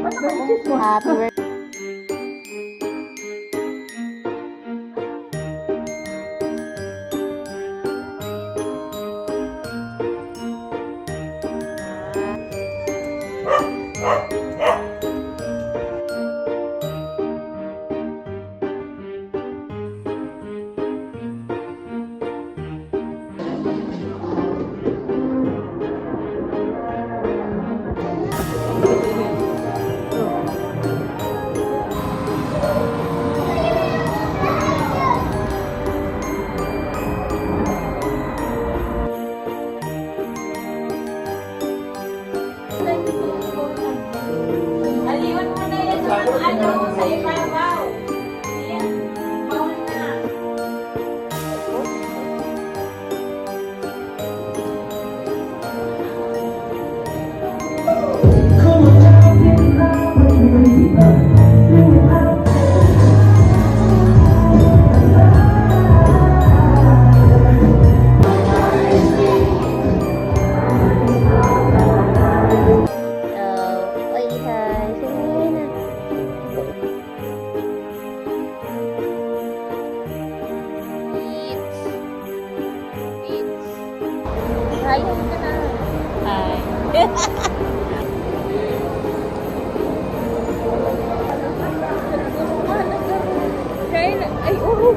Happy birthday. Aliwan mo na yan sa ano, sa ibabaw. Ayan, bawal na. Oy, hi. Sige na. Beats. Beats. Hi, ka na. Hi. Ay, oh.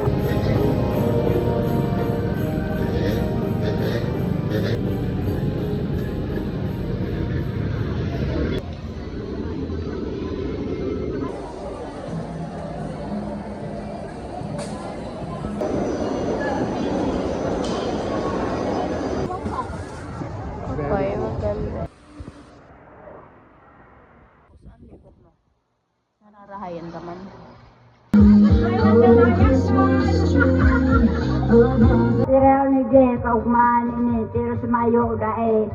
Ay, maganda. Saan likod mo? Nararahayan ka man. Tiraw ni Jay, kaugmaan ini, tiro sa mayo dahil.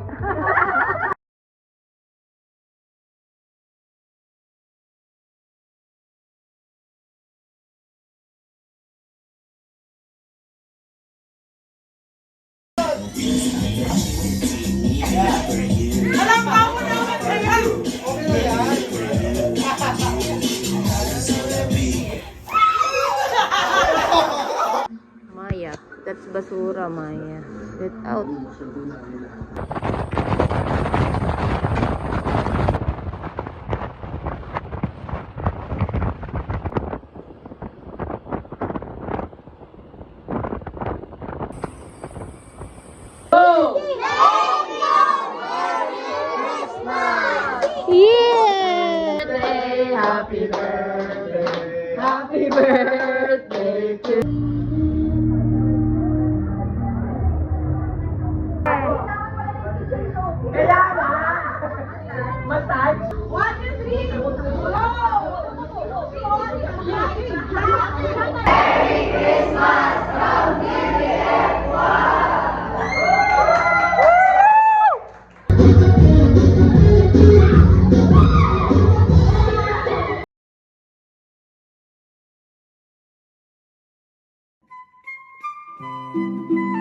Maya, that's basura, Maya. Get out. Yeah! Happy birthday! Happy birthday to Thank you.